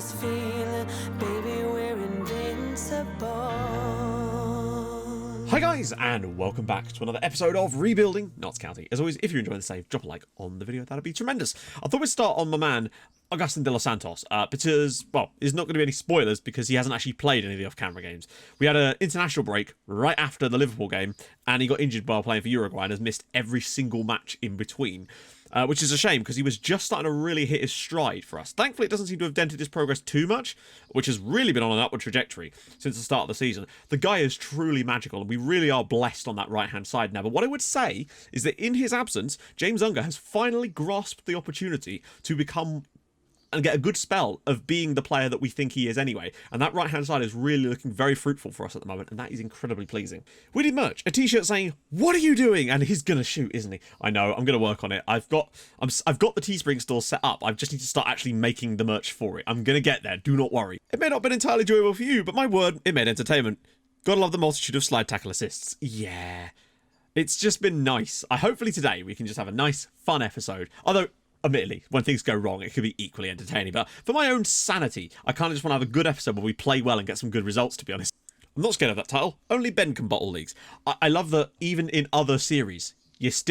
this feeling, baby, we're invincible. Hi guys, and welcome back to another episode of Rebuilding Notts County. As always, if you're enjoying the save, drop a like on the video, that'd be tremendous. I thought we'd start on my man, Agustin de los Santos, because, well, there's not going to be any spoilers because he hasn't actually played any of the off-camera games. We had an international break right after the Liverpool game, and he got injured while playing for Uruguay and has missed every single match in between. Which is a shame because he was just starting to really hit his stride for us. Thankfully, it doesn't seem to have dented his progress too much, which has really been on an upward trajectory since the start of the season. The guy is truly magical, and we really are blessed on that right-hand side now. But what I would say is that in his absence, James Unger has finally grasped the opportunity to become and get a good spell of being the player that we think he is anyway. And that right-hand side is really looking very fruitful for us at the moment, and that is incredibly pleasing. We did merch, a t-shirt saying, "What are you doing?" And he's gonna shoot, isn't he? I know, I'm gonna work on it. I've got the Teespring store set up. I just need to start actually making the merch for it. I'm gonna get there, do not worry. It may not have been entirely enjoyable for you, but my word, it made entertainment. Gotta love the multitude of slide tackle assists. Yeah. It's just been nice. Hopefully today we can just have a nice, fun episode. Although, admittedly, when things go wrong, it could be equally entertaining. But for my own sanity, I kind of just want to have a good episode where we play well and get some good results, to be honest. I'm not scared of that title. Only Ben can bottle leagues. I love that even in other series, he's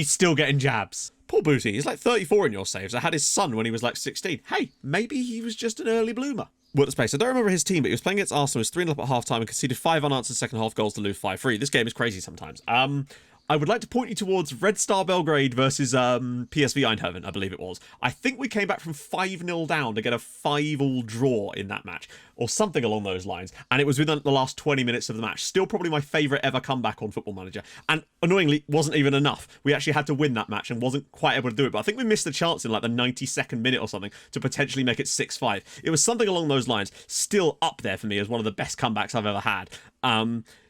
still getting jabs. Poor Booty, he's like 34 in your saves. I had his son when he was like 16. Hey, maybe he was just an early bloomer. What the space? I don't remember his team, but he was playing against Arsenal. He was 3-0 up at half-time and conceded 5 unanswered second-half goals to lose 5-3. This game is crazy sometimes. I would like to point you towards Red Star Belgrade versus PSV Eindhoven, I believe it was. I think we came back from 5-0 down to get a 5-all draw in that match, or something along those lines, and it was within the last 20 minutes of the match. Still probably my favourite ever comeback on Football Manager, and annoyingly, wasn't even enough. We actually had to win that match and wasn't quite able to do it, but I think we missed the chance in like the 92nd minute or something to potentially make it 6-5. It was something along those lines, still up there for me as one of the best comebacks I've ever had.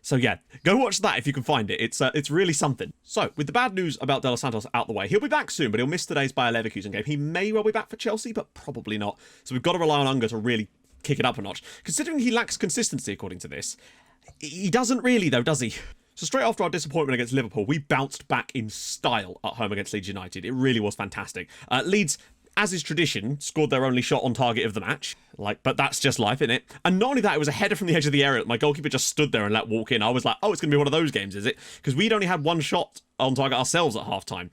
So yeah, go watch that if you can find it. It's really something. So, with the bad news about De Los Santos out the way, he'll be back soon, but he'll miss today's Bayer Leverkusen game. He may well be back for Chelsea, but probably not. So we've got to rely on Unger to really kick it up a notch. Considering he lacks consistency, according to this, he doesn't really though, does he? So straight after our disappointment against Liverpool, we bounced back in style at home against Leeds United. It really was fantastic. Leeds, as is tradition, scored their only shot on target of the match. But that's just life, isn't it? And not only that, it was a header from the edge of the area that my goalkeeper just stood there and let walk in. I was like, oh, it's going to be one of those games, is it? Because we'd only had one shot on target ourselves at half-time.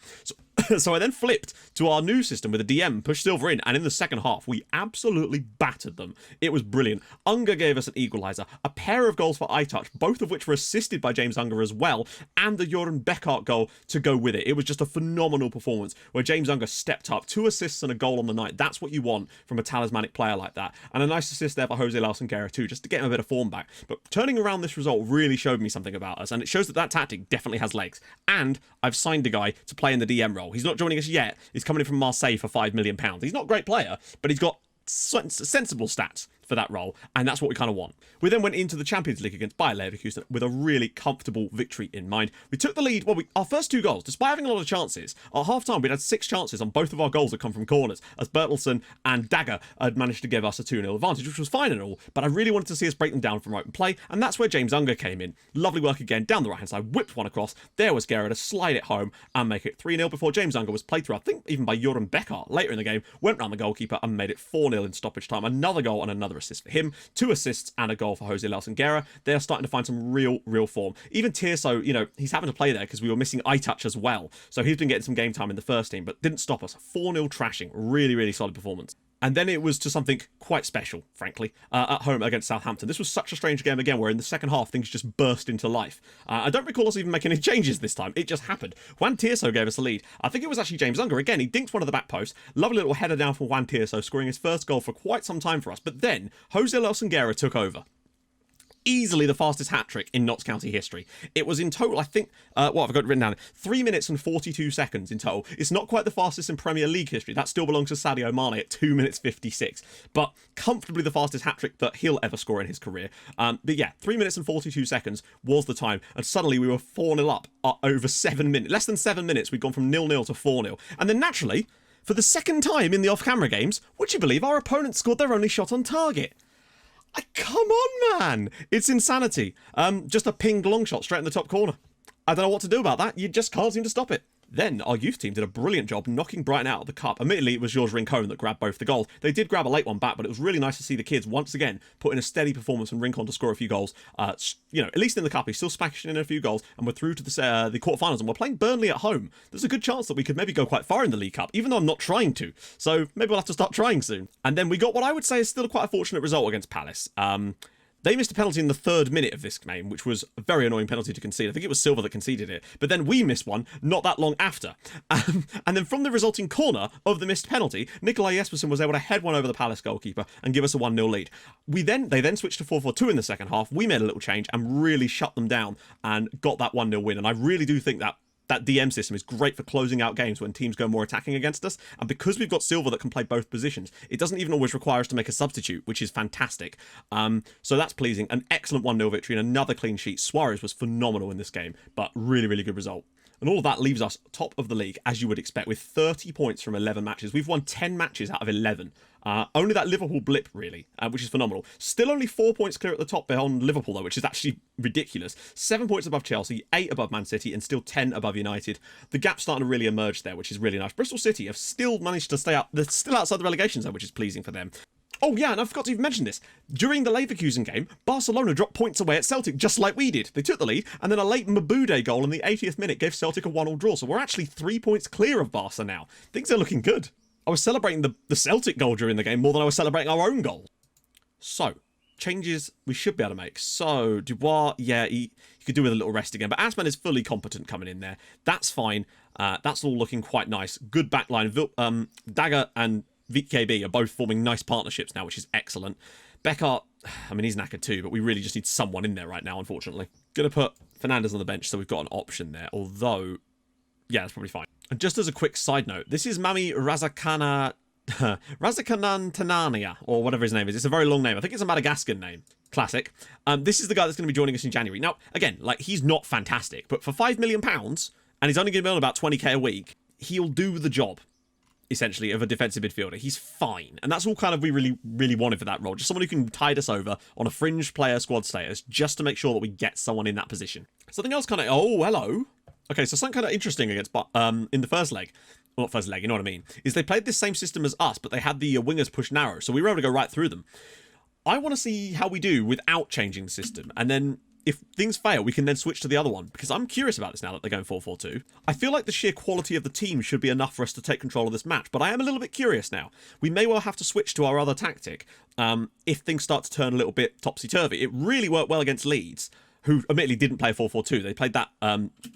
So I then flipped to our new system with a DM, pushed Silver in, and in the second half, we absolutely battered them. It was brilliant. Unger gave us an equaliser, a pair of goals for iTouch, both of which were assisted by James Unger as well, and the Joran Beckart goal to go with it. It was just a phenomenal performance where James Unger stepped up, 2 assists and a goal on the night. That's what you want from a talismanic player like that. And a nice assist there for Jose Guerra too, just to get him a bit of form back. But turning around this result really showed me something about us, and it shows that that tactic definitely has legs. And I've signed a guy to play in the DM role. He's not joining us yet. He's coming in from Marseille for £5 million. He's not a great player, but he's got sensible stats for that role, and that's what we kind of want. We then went into the Champions League against Bayer Leverkusen with a really comfortable victory in mind. We took the lead, our first 2 goals, despite having a lot of chances. At half-time, we'd had 6 chances, and both of our goals had come from corners, as Bertelsen and Dagger had managed to give us a 2-0 advantage, which was fine and all, but I really wanted to see us break them down from open play, and that's where James Unger came in. Lovely work again, down the right-hand side, whipped one across, there was Guerra to slide it home and make it 3-0 before James Unger was played through, I think even by Joran Beckart later in the game, went round the goalkeeper and made it 4-0 in stoppage time. Another goal and another assist for him. 2 assists and a goal for Jose Guerra. They are starting to find some real form. Even Tirso, he's having to play there because we were missing iTouch as well. So he's been getting some game time in the first team, but didn't stop us. 4-0 Thrashing. Really solid performance. And then it was to something quite special, frankly, at home against Southampton. This was such a strange game again, where in the second half, things just burst into life. I don't recall us even making any changes this time. It just happened. Juan Tirso gave us the lead. I think it was actually James Unger. Again, he dinked one of the back posts. Lovely little header down from Juan Tirso, scoring his first goal for quite some time for us. But then, Jose Guerra took over. Easily the fastest hat-trick in Notts County history. It was in total, I think, what have I got written down? 3 minutes and 42 seconds in total. It's not quite the fastest in Premier League history. That still belongs to Sadio Mane at 2 minutes 56. But comfortably the fastest hat-trick that he'll ever score in his career. But yeah, 3 minutes and 42 seconds was the time. And suddenly we were 4-0 up over 7 minutes. Less than 7 minutes, we'd gone from 0-0 to 4-0. And then naturally, for the second time in the off-camera games, would you believe our opponent scored their only shot on target? Come on, man. It's insanity. Just a pinged long shot straight in the top corner. I don't know what to do about that. You just can't seem to stop it. Then our youth team did a brilliant job knocking Brighton out of the cup. Admittedly, it was George Rincon that grabbed both the goals. They did grab a late one back, but it was really nice to see the kids once again put in a steady performance and Rincon to score a few goals. At least in the cup, he's still smashing in a few goals, and we're through to the quarterfinals, and we're playing Burnley at home. There's a good chance that we could maybe go quite far in the League Cup, even though I'm not trying to. So maybe we'll have to start trying soon. And then we got what I would say is still quite a fortunate result against Palace. They missed a penalty in the 3rd minute of this game, which was a very annoying penalty to concede. I think it was Silva that conceded it. But then we missed one not that long after. And then from the resulting corner of the missed penalty, Nikolai Jespersen was able to head one over the Palace goalkeeper and give us a 1-0 lead. They then switched to 4-4-2 in the second half. We made a little change and really shut them down and got that 1-0 win. And I really do think that DM system is great for closing out games when teams go more attacking against us. And because we've got Silva that can play both positions, it doesn't even always require us to make a substitute, which is fantastic. So that's pleasing. An excellent 1-0 victory and another clean sheet. Suarez was phenomenal in this game, but really, really good result. And all of that leaves us top of the league, as you would expect, with 30 points from 11 matches. We've won 10 matches out of 11. Only that Liverpool blip, really, which is phenomenal. Still only 4 points clear at the top behind Liverpool, though, which is actually ridiculous. 7 points above Chelsea, 8 above Man City, and still 10 above United. The gap's starting to really emerge there, which is really nice. Bristol City have still managed to stay up. They're still outside the relegation zone, which is pleasing for them. Oh yeah, and I forgot to even mention this. During the Leverkusen game, Barcelona dropped points away at Celtic just like we did. They took the lead, and then a late Mabude goal in the 80th minute gave Celtic a 1-1 draw. So we're actually 3 points clear of Barca now. Things are looking good. I was celebrating the Celtic goal during the game more than I was celebrating our own goal. So, changes we should be able to make. So, Dubois, yeah, he could do with a little rest again. But Asman is fully competent coming in there. That's fine. That's all looking quite nice. Good backline. Dagger and VKB are both forming nice partnerships now, which is excellent. Beckart, I mean, he's knackered too, but we really just need someone in there right now, unfortunately. Going to put Fernandez on the bench, so we've got an option there. Although, yeah, that's probably fine. And just as a quick side note, this is Mami Razakanan Tanania, or whatever his name is. It's a very long name. I think it's a Madagascar name. Classic. This is the guy that's going to be joining us in January. Now, again, like, he's not fantastic, but for £5 million, and he's only going to be on about 20k a week, he'll do the job, essentially, of a defensive midfielder. He's fine. And that's all kind of we really, really wanted for that role. Just someone who can tide us over on a fringe player squad status, just to make sure that we get someone in that position. Something else kind of... Oh, hello. Okay, so something kind of interesting against in the first leg. Well, not first leg, you know what I mean. Is they played this same system as us, but they had the wingers push narrow. So we were able to go right through them. I want to see how we do without changing the system. And then if things fail, we can then switch to the other one. Because I'm curious about this now that they're going 4-4-2. I feel like the sheer quality of the team should be enough for us to take control of this match. But I am a little bit curious now. We may well have to switch to our other tactic if things start to turn a little bit topsy-turvy. It really worked well against Leeds, who admittedly didn't play 4-4-2. They played that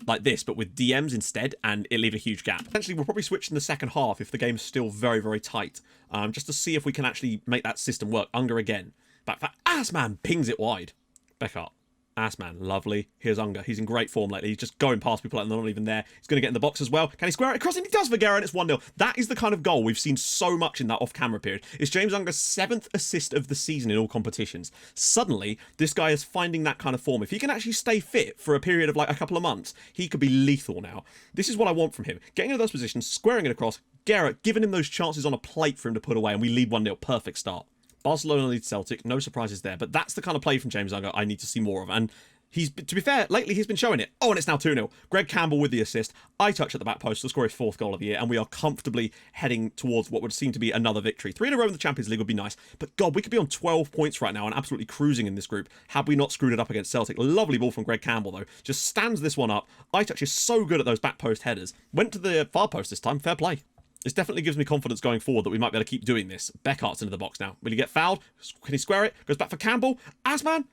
like this, but with DMs instead, and it leave a huge gap. Essentially, we'll probably switch in the second half if the game's still very, very tight, just to see if we can actually make that system work. Unger again. Back for Assman, pings it wide. Beckart. Assman, lovely. Here's Unger. He's in great form lately. He's just going past people and they're not even there. He's going to get in the box as well. Can he square it across? And he does for Guerra, and it's 1-0. That is the kind of goal we've seen so much in that off-camera period. It's James Unger's 7th assist of the season in all competitions. Suddenly, this guy is finding that kind of form. If he can actually stay fit for a period of like a couple of months, he could be lethal now. This is what I want from him. Getting into those positions, squaring it across, Guerra giving him those chances on a plate for him to put away, and we lead 1-0. Perfect start. Barcelona leads Celtic. No surprises there, but that's the kind of play from James Unger I need to see more of. And he's, to be fair, lately he's been showing it. Oh, and it's now 2-0. Greg Campbell with the assist. I touch at the back post to score his 4th goal of the year, and we are comfortably heading towards what would seem to be another victory. 3 in a row in the Champions League would be nice. But God, we could be on 12 points right now and absolutely cruising in this group had we not screwed it up against Celtic. Lovely ball from Greg Campbell, though. Just stands this one up. I touch is so good at those back post headers. Went to the far post this time. Fair play. This definitely gives me confidence going forward that we might be able to keep doing this. Beckart's into the box now. Will he get fouled? Can he square it? Goes back for Campbell. Asman.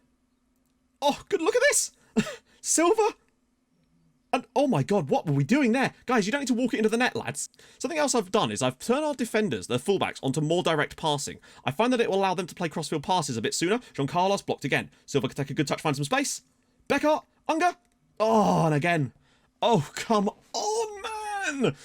Oh, good. Look at this. Silva. And oh my God, what were we doing there? Guys, you don't need to walk it into the net, lads. Something else I've done is I've turned our defenders, their fullbacks, onto more direct passing. I find that it will allow them to play crossfield passes a bit sooner. Jean Carlos blocked again. Silva can take a good touch, find some space. Beckart. Unger. Oh, and again. Oh, come on, man.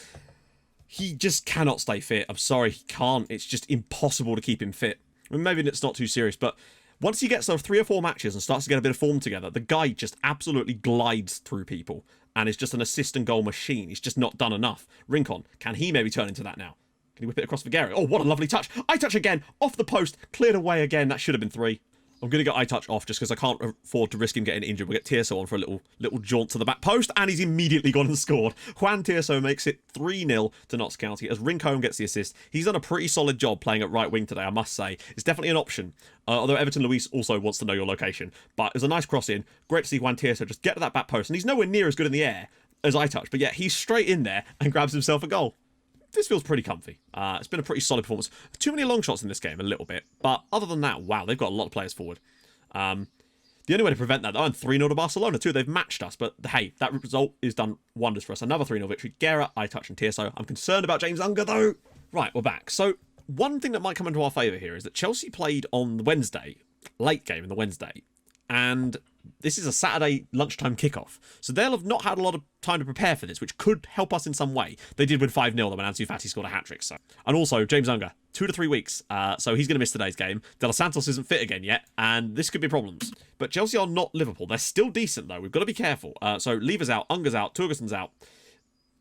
He just cannot stay fit. I'm sorry, he can't. It's just impossible to keep him fit. I mean, maybe it's not too serious, but once he gets sort of 3 or 4 matches and starts to get a bit of form together, the guy just absolutely glides through people and is just an assist and goal machine. He's just not done enough. Rincon, can he maybe turn into that now? Can he whip it across for Gary? Oh, what a lovely touch. I touch again, off the post, cleared away again. That should have been 3. I'm going to get eye touch off just because I can't afford to risk him getting injured. We'll get Tirso on for a little jaunt to the back post, and he's immediately gone and scored. Juan Tirso makes it 3-0 to Notts County as Rincon gets the assist. He's done a pretty solid job playing at right wing today, I must say. It's definitely an option, although Everton Luis also wants to know your location. But it was a nice cross in. Great to see Juan Tirso just get to that back post, and he's nowhere near as good in the air as eye touch, but yet he's straight in there and grabs himself a goal. This feels pretty comfy. It's been a pretty solid performance. Too many long shots in this game, a little bit. But other than that, wow, they've got a lot of players forward. The only way to prevent that, though, and 3-0 to Barcelona too. They've matched us, but hey, that result is done wonders for us. Another 3-0 victory. Guerra, eye touch, and Tirso. I'm concerned about James Unger, though. Right, we're back. So one thing that might come into our favour here is that Chelsea played on the Wednesday, late game in the Wednesday, and this is a Saturday lunchtime kickoff. So they'll have not had a lot of time to prepare for this, which could help us in some way. They did win 5-0 though when Ansu Fati scored a hat-trick. So. And also, James Unger, 2 to 3 weeks. So he's going to miss today's game. De Los Santos isn't fit again yet, and this could be problems. But Chelsea are not Liverpool. They're still decent, though. We've got to be careful. So Lever's out, Unger's out, Torgerson's out,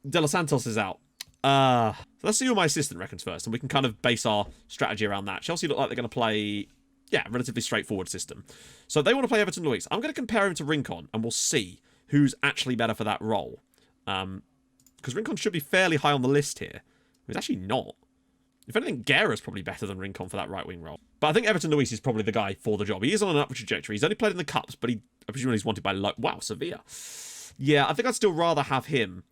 De Los Santos is out. So let's see who my assistant reckons first, and we can kind of base our strategy around that. Chelsea look like they're going to play... yeah, relatively straightforward system. So they want to play Everton Luis. I'm going to compare him to Rincon, and we'll see who's actually better for that role. Because Rincon should be fairly high on the list here. He's actually not. If anything, Guerra's probably better than Rincon for that right-wing role. But I think Everton Luis is probably the guy for the job. He is on an upward trajectory. He's only played in the Cups, but I presume he's wanted by... wow, Sevilla. Yeah, I think I'd still rather have him.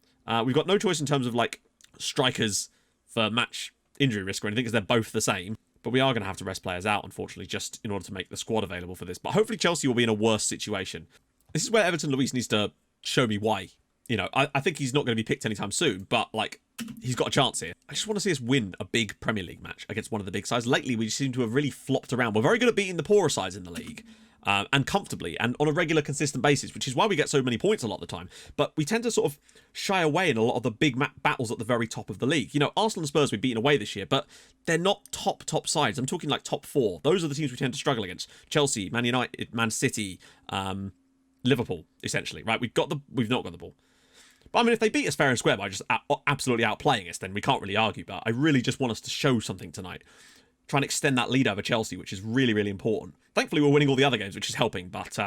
We've got no choice in terms of, like, strikers for match injury risk or anything, because they're both the same. But we are going to have to rest players out, unfortunately, just in order to make the squad available for this. But hopefully Chelsea will be in a worse situation. This is where Everton Luis needs to show me why. You know, I think he's not going to be picked anytime soon, but, like, he's got a chance here. I just want to see us win a big Premier League match against one of the big sides. Lately, we seem to have really flopped around. We're very good at beating the poorer sides in the league. And comfortably, and on a regular, consistent basis, which is why we get so many points a lot of the time. But we tend to sort of shy away in a lot of the big battles at the very top of the league. You know, Arsenal and Spurs we've beaten away this year, but they're not top sides. I'm talking like top 4. Those are the teams we tend to struggle against. Chelsea, Man United, Man City, Liverpool, essentially, right? We've not got the ball. But I mean, if they beat us fair and square by just absolutely outplaying us, then we can't really argue. But I really just want us to show something tonight. Try and extend that lead over Chelsea, which is really, really important. Thankfully, we're winning all the other games, which is helping. But,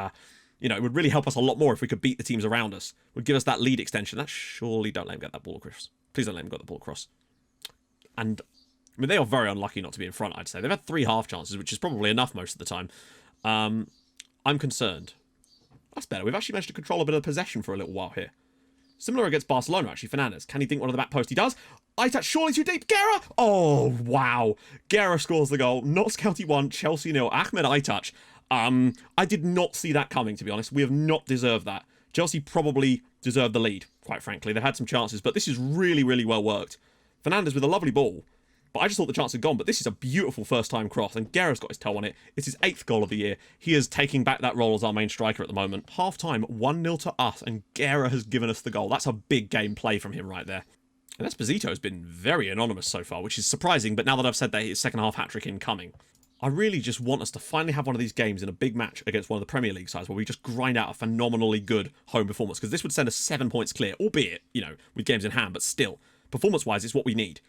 you know, it would really help us a lot more if we could beat the teams around us. It would give us that lead extension. That surely don't let him get that ball across. Please don't let him get the ball across. And, I mean, they are very unlucky not to be in front, I'd say. They've had 3 half chances, which is probably enough most of the time. I'm concerned. That's better. We've actually managed to control a bit of possession for a little while here. Similar against Barcelona, actually. Fernandes. Can he dink one of the back post? He does. Eye touch, surely too deep. Guerra! Oh, wow. Guerra scores the goal. Notts County 1, Chelsea 0. Ahmed eye touch. I did not see that coming, to be honest. We have not deserved that. Chelsea probably deserved the lead, quite frankly. They've had some chances, but this is really, really well worked. Fernandes with a lovely ball. But I just thought the chance had gone. But this is a beautiful first-time cross, and Guerra's got his toe on it. It's his 8th goal of the year. He is taking back that role as our main striker at the moment. Half-time, 1-0 to us, and Guerra has given us the goal. That's a big game play from him right there. And Esposito has been very anonymous so far, which is surprising, but now that I've said that, his second-half hat-trick incoming. I really just want us to finally have one of these games in a big match against one of the Premier League sides where we just grind out a phenomenally good home performance, because this would send us 7 points clear, albeit, you know, with games in hand, but still, performance-wise, it's what we need.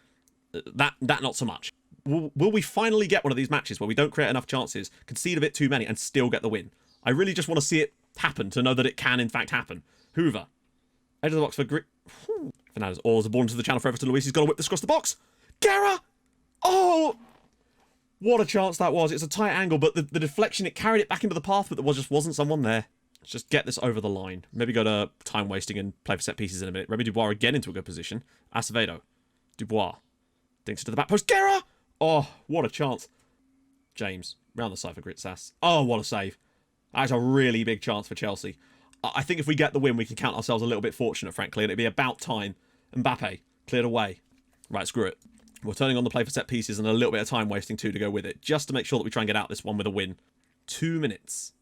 That not so much. Will we finally get one of these matches where we don't create enough chances, concede a bit too many, and still get the win? I really just want to see it happen to know that it can, in fact, happen. Hoover. Edge of the box for Fernandes. Oh, there's a ball into the channel for Everton Luis. He's got to whip this across the box. Guerra! Oh! What a chance that was. It's a tight angle, but the deflection, it carried it back into the path, but there just wasn't someone there. Let's just get this over the line. Maybe go to time wasting and play for set pieces in a minute. Remy Dubois again into a good position. Acevedo. Dubois. Dinks it to the back post. Guerra! Oh, what a chance. James. Round the side for Gritsas. Oh, what a save. That's a really big chance for Chelsea. I think if we get the win, we can count ourselves a little bit fortunate, frankly, and it'd be about time. Mbappe. Cleared away. Right, screw it. We're turning on the play for set pieces and a little bit of time wasting too to go with it, just to make sure that we try and get out this one with a win. 2 minutes.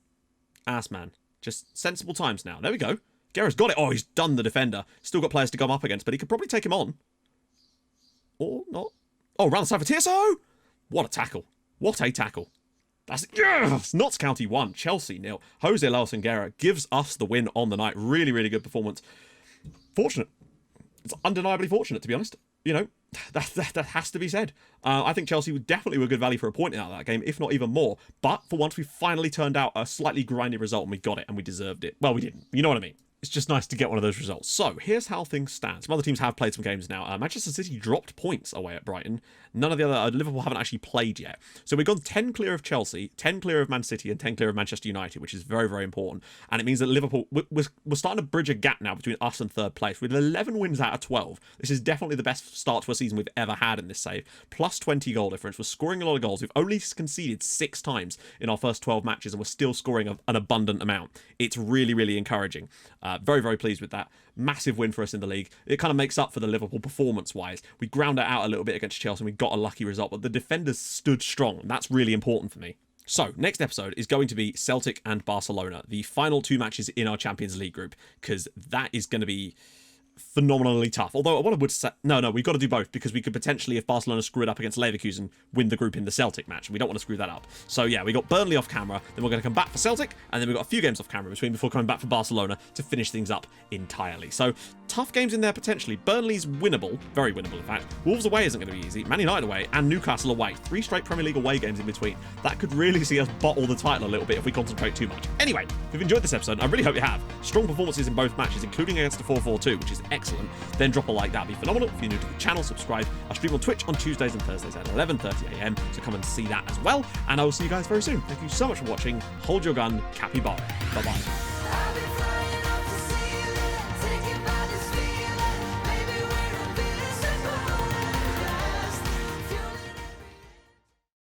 Ass man. Just sensible times now. There we go. Guerra's got it. Oh, he's done the defender. Still got players to come up against, but he could probably take him on. Or not. Oh, round the side for Tirso! What a tackle. What a tackle. That's it. Yes! Notts County 1, Chelsea 0. Jose Lawson Guerra gives us the win on the night. Really, really good performance. Fortunate. It's undeniably fortunate, to be honest. you know, that has to be said. I think Chelsea would definitely were good value for a point out of that game, if not even more. But for once, we finally turned out a slightly grindy result and we got it and we deserved it. Well, we didn't. You know what I mean? It's just nice to get one of those results. So here's how things stand. Some other teams have played some games now. Manchester City dropped points away at Brighton. None of the other Liverpool haven't actually played yet. So we've gone 10 clear of Chelsea, 10 clear of Man City, and 10 clear of Manchester United, which is very, very important. And it means that Liverpool, we're starting to bridge a gap now between us and third place. With 11 wins out of 12, this is definitely the best start to a season we've ever had in this save. Plus 20 goal difference. We're scoring a lot of goals. We've only conceded 6 times in our first 12 matches, and we're still scoring an abundant amount. It's really, really encouraging. Very, very pleased with that. Massive win for us in the league. It kind of makes up for the Liverpool performance-wise. We ground it out a little bit against Chelsea and we got a lucky result, but the defenders stood strong. And that's really important for me. So, next episode is going to be Celtic and Barcelona, the final 2 matches in our Champions League group, because that is going to be phenomenally tough. Although what I would say, no, we've got to do both, because we could potentially, if Barcelona screw it up against Leverkusen, win the group in the Celtic match. We don't want to screw that up. So yeah, we got Burnley off camera, then we're going to come back for Celtic, and then we've got a few games off camera between before coming back for Barcelona to finish things up entirely. So tough games in there potentially. Burnley's winnable, very winnable in fact. Wolves away isn't going to be easy. Man United away and Newcastle away. 3 straight Premier League away games in between. That could really see us bottle the title a little bit if we concentrate too much. Anyway, if you've enjoyed this episode, I really hope you have. Strong performances in both matches, including against the 4-4-2, which is excellent. Then drop a like, that'd be phenomenal. If you're new to the channel, subscribe. I stream on Twitch on Tuesdays and Thursdays at 11:30 AM, so come and see that as well. And I will see you guys very soon. Thank you so much for watching. Hold your gun, capybara. Bye-bye.